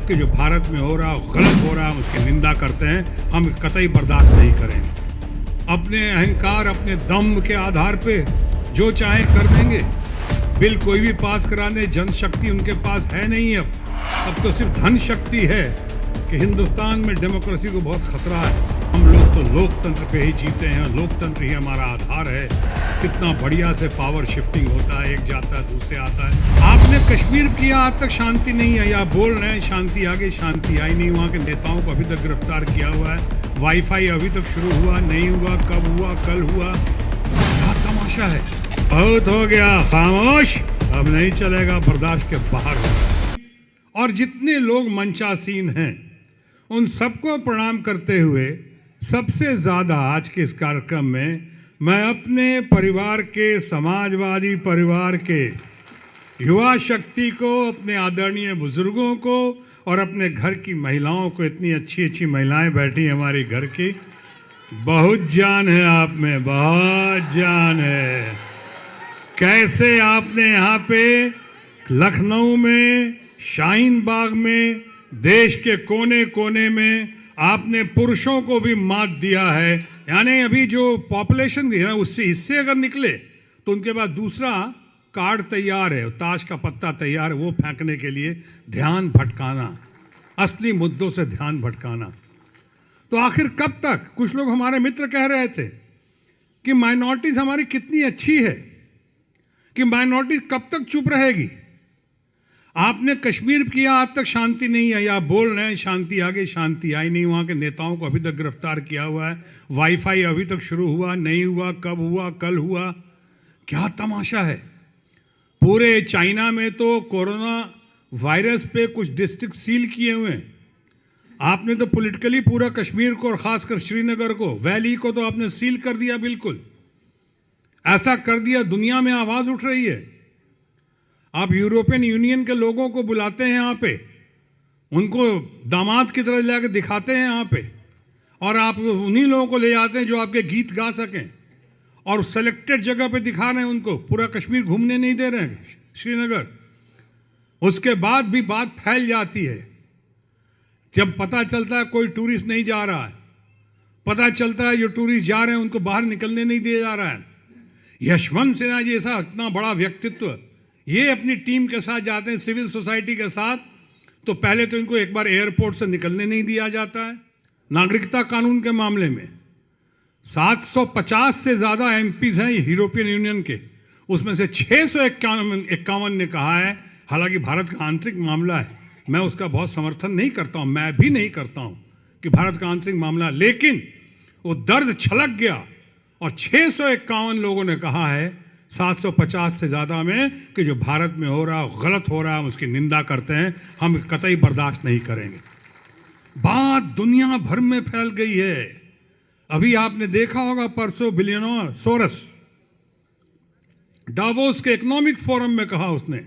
कि जो भारत में हो रहा गलत हो रहा है, उसकी निंदा करते हैं। हम कतई बर्दाश्त नहीं करेंगे। अपने अहंकार, अपने दम के आधार पे जो चाहे कर देंगे। बिल कोई भी पास कराने जनशक्ति उनके पास है नहीं। अब तो सिर्फ धन शक्ति है कि हिंदुस्तान में डेमोक्रेसी को बहुत खतरा है। हम लोग तो लोकतंत्र पे ही जीते हैं, लोकतंत्र ही हमारा आधार है। कितना बढ़िया से पावर शिफ्टिंग होता है, एक जाता है दूसरे आता है। आपने कश्मीर किया, आज तक शांति नहीं है। या बोल रहे हैं शांति आ गई, शांति आई नहीं। वहाँ के नेताओं को अभी तक गिरफ्तार किया हुआ है। वाईफाई अभी तक शुरू हुआ नहीं हुआ, कब हुआ, कल हुआ, क्या तमाशा है। बहुत हो गया, खामोश, अब नहीं चलेगा, बर्दाश्त के बाहर होगा। और जितने लोग मंचासीन हैं उन सबको प्रणाम करते हुए सबसे ज़्यादा आज के इस कार्यक्रम में मैं अपने परिवार के, समाजवादी परिवार के युवा शक्ति को, अपने आदरणीय बुजुर्गों को और अपने घर की महिलाओं को, इतनी अच्छी अच्छी महिलाएं बैठी हमारे घर की, बहुत जान है आप में, बहुत जान है। कैसे आपने यहाँ पे लखनऊ में, शाहीन बाग में, देश के कोने कोने में आपने पुरुषों को भी मात दिया है। यानी अभी जो पॉपुलेशन है ना, उससे हिस्से अगर निकले तो उनके पास दूसरा कार्ड तैयार है, ताश का पत्ता तैयार है, वो फेंकने के लिए ध्यान भटकाना, असली मुद्दों से ध्यान भटकाना। तो आखिर कब तक? कुछ लोग हमारे मित्र कह रहे थे कि माइनॉरिटीज हमारी कितनी अच्छी है, कि माइनॉरिटी कब तक चुप रहेगी। आपने कश्मीर किया, आज तक शांति नहीं है। या बोल रहे हैं शांति आ गई, शांति आई नहीं। वहाँ के नेताओं को अभी तक गिरफ्तार किया हुआ है। वाईफाई अभी तक शुरू हुआ नहीं हुआ, कब हुआ, कल हुआ, क्या तमाशा है। पूरे चाइना में तो कोरोना वायरस पे कुछ डिस्ट्रिक्ट सील किए हुए हैं। आपने तो पॉलिटिकली पूरा कश्मीर को और ख़ासकर श्रीनगर को, वैली को तो आपने सील कर दिया। बिल्कुल ऐसा कर दिया, दुनिया में आवाज़ उठ रही है। आप यूरोपियन यूनियन के लोगों को बुलाते हैं यहाँ पे, उनको दामाद की तरह लाकर दिखाते हैं यहाँ पे, और आप उन्हीं लोगों को ले जाते हैं जो आपके गीत गा सकें, और सेलेक्टेड जगह पे दिखा रहे हैं उनको। पूरा कश्मीर घूमने नहीं दे रहे हैं, श्रीनगर। उसके बाद भी बात फैल जाती है। जब पता चलता है कोई टूरिस्ट नहीं जा रहा है, पता चलता है जो टूरिस्ट जा रहे हैं उनको बाहर निकलने नहीं दिया जा रहा है। यशवंत सिन्हा जी ऐसा इतना बड़ा व्यक्तित्व, ये अपनी टीम के साथ जाते हैं, सिविल सोसाइटी के साथ, तो पहले तो इनको एक बार एयरपोर्ट से निकलने नहीं दिया जाता है। नागरिकता कानून के मामले में 750 से ज़्यादा एमपीज हैं यूरोपियन यूनियन के, उसमें से 651 ने कहा है, हालांकि भारत का आंतरिक मामला है, मैं उसका बहुत समर्थन नहीं करता हूँ, मैं भी नहीं करता हूँ कि भारत का आंतरिक मामला, लेकिन वो दर्द छलक गया और 651 लोगों ने कहा है 750 से ज़्यादा में कि जो भारत में हो रहा गलत हो रहा है, उसकी निंदा करते हैं। हम कतई बर्दाश्त नहीं करेंगे। बात दुनिया भर में फैल गई है। अभी आपने देखा होगा परसों बिलियनर सोरस डावोस के इकोनॉमिक फोरम में कहा उसने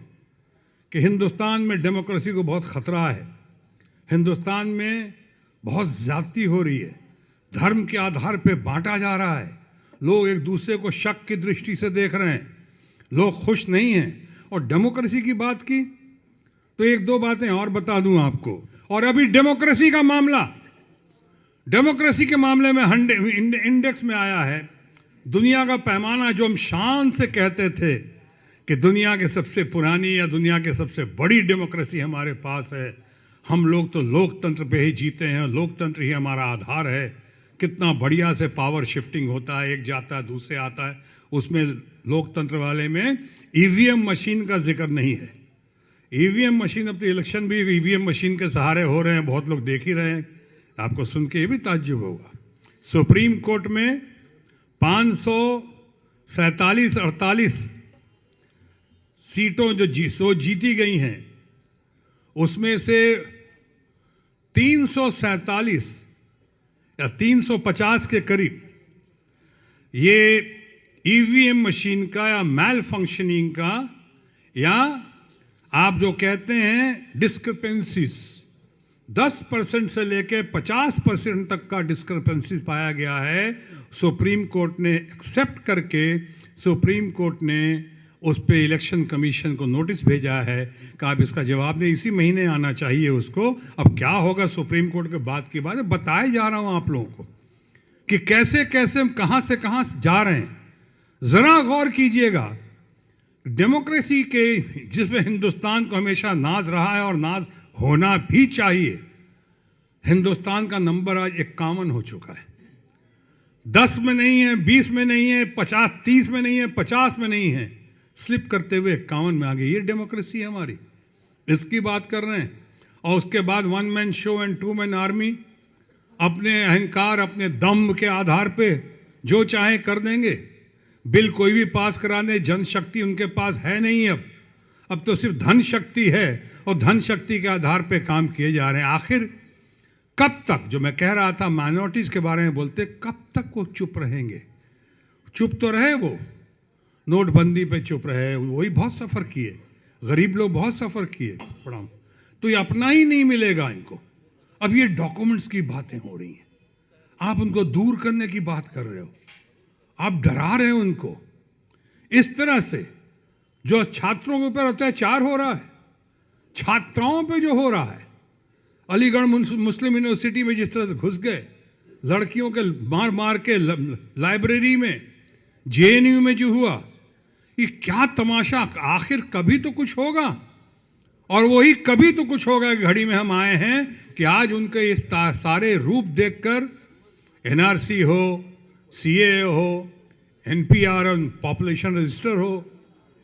कि हिंदुस्तान में डेमोक्रेसी को बहुत खतरा है, हिंदुस्तान में बहुत ज्यादती हो रही है, धर्म के आधार पे बांटा जा रहा है, लोग एक दूसरे को शक की दृष्टि से देख रहे हैं, लोग खुश नहीं हैं। और डेमोक्रेसी की बात की तो एक दो बातें और बता दूं आपको। और अभी डेमोक्रेसी का मामला, डेमोक्रेसी के मामले में इंडेक्स में आया है दुनिया का पैमाना, जो हम शान से कहते थे कि दुनिया के सबसे पुरानी या दुनिया के सबसे बड़ी डेमोक्रेसी हमारे पास है। हम लोग तो लोकतंत्र पे ही जीते हैं, लोकतंत्र ही हमारा आधार है। कितना बढ़िया से पावर शिफ्टिंग होता है, एक जाता है दूसरे आता है। उसमें लोकतंत्र वाले में ईवीएम मशीन का जिक्र नहीं है। ईवीएम मशीन, अब तो इलेक्शन भी ईवीएम मशीन के सहारे हो रहे हैं, बहुत लोग देख ही रहे हैं। आपको सुन के ये भी ताज्जुब होगा, सुप्रीम कोर्ट में 547-48 सीटों जो जीती गई हैं, उसमें से 347 या 350 के करीब ये ईवीएम मशीन का या मैल फंक्शनिंग का, या आप जो कहते हैं डिस्क्रिपेंसीज, 10% से लेकर 50% तक का डिस्क्रिपेंसीज पाया गया है। सुप्रीम कोर्ट ने एक्सेप्ट करके सुप्रीम कोर्ट ने उस पे इलेक्शन कमीशन को नोटिस भेजा है कि आप इसका जवाब दें, इसी महीने आना चाहिए उसको। अब क्या होगा सुप्रीम कोर्ट के बाद की बात है, बताए जा रहा हूँ आप लोगों को कि कैसे कैसे हम कहाँ से कहाँ जा रहे हैं। ज़रा गौर कीजिएगा, डेमोक्रेसी के जिसमें हिंदुस्तान को हमेशा नाज रहा है और नाज होना भी चाहिए, हिंदुस्तान का नंबर आज 51 हो चुका है। 10 में नहीं है, 20 में नहीं है, 50 30 में नहीं है, 50 में नहीं है, स्लिप करते हुए 51 में आ गई। ये डेमोक्रेसी है हमारी, इसकी बात कर रहे हैं। और उसके बाद 1 man show and 2 man army, अपने अहंकार अपने दम के आधार पे जो चाहे कर देंगे। बिल कोई भी पास करा दे, जनशक्ति उनके पास है नहीं। अब तो सिर्फ धन शक्ति है और धन शक्ति के आधार पे काम किए जा रहे हैं। आखिर कब तक, जो मैं कह रहा था माइनॉरिटीज़ के बारे में बोलते, कब तक वो चुप रहेंगे? चुप तो रहे वो, नोटबंदी पे चुप रहे, वही बहुत सफ़र किए, गरीब लोग बहुत सफ़र किए, पढ़ा तो ये अपना ही नहीं मिलेगा इनको। अब ये डॉक्यूमेंट्स की बातें हो रही हैं, आप उनको दूर करने की बात कर रहे हो, आप डरा रहे हो उनको। इस तरह से जो छात्रों के ऊपर अत्याचार हो रहा है, छात्राओं पे जो हो रहा है, अलीगढ़ मुस्लिम यूनिवर्सिटी में जिस तरह से घुस गए, लड़कियों के मार मार के लाइब्रेरी में, जेएनयू में जो हुआ, ये क्या तमाशा। आखिर कभी तो कुछ होगा, और वही कभी तो कुछ होगा घड़ी में हम आए हैं कि आज उनके इस सारे रूप देखकर एनआरसी हो, सीए हो, एनपीआर और पॉपुलेशन रजिस्टर हो,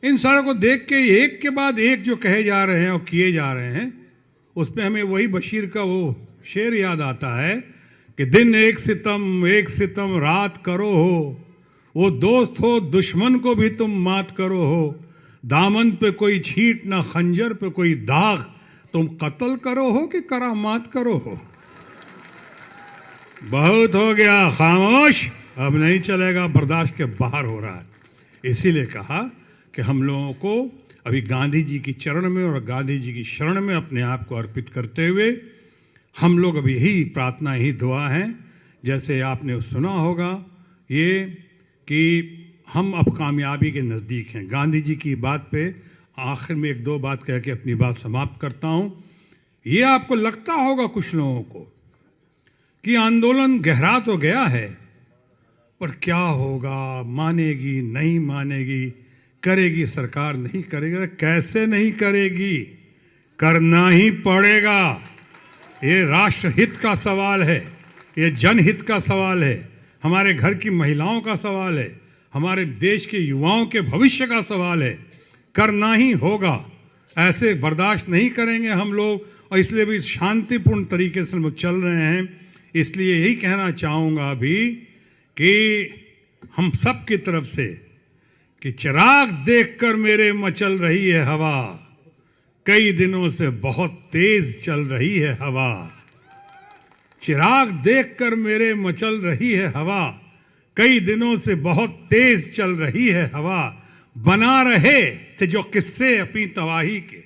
इन सारों को देख के एक के बाद एक जो कहे जा रहे हैं और किए जा रहे हैं, उसमें हमें वही बशीर का वो शेर याद आता है कि दिन एक सितम रात करो हो, वो दोस्त हो दुश्मन को भी तुम मात करो हो, दामन पे कोई छींट ना खंजर पे कोई दाग, तुम कत्ल करो हो कि करामात करो हो। बहुत हो गया, खामोश, अब नहीं चलेगा, बर्दाश्त के बाहर हो रहा है। इसीलिए कहा कि हम लोगों को अभी गांधी जी की चरण में और गांधी जी की शरण में अपने आप को अर्पित करते हुए हम लोग अभी यही प्रार्थना, ही दुआ है, जैसे आपने सुना होगा ये कि हम अब कामयाबी के नज़दीक हैं। गांधी जी की बात पे आखिर में 1-2 बात कह के अपनी बात समाप्त करता हूँ। ये आपको लगता होगा कुछ लोगों को कि आंदोलन गहरा तो गया है, पर क्या होगा, मानेगी नहीं मानेगी, करेगी सरकार नहीं करेगी, कैसे नहीं करेगी, करना ही पड़ेगा। ये राष्ट्रहित का सवाल है, ये जनहित का सवाल है, हमारे घर की महिलाओं का सवाल है, हमारे देश के युवाओं के भविष्य का सवाल है। करना ही होगा, ऐसे बर्दाश्त नहीं करेंगे हम लोग, और इसलिए भी शांतिपूर्ण तरीके से हम चल रहे हैं। इसलिए यही कहना चाहूँगा अभी कि हम सब की तरफ से कि चिराग देखकर मेरे मचल रही है हवा, कई दिनों से बहुत तेज चल रही है हवा। चिराग देखकर मेरे मचल रही है हवा, कई दिनों से बहुत तेज चल रही है हवा। बना रहे थे जो किस्से अपनी तबाही के,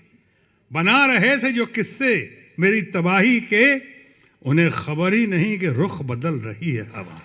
बना रहे थे जो किस्से मेरी तबाही के, उन्हें खबर ही नहीं कि रुख बदल रही है हवा।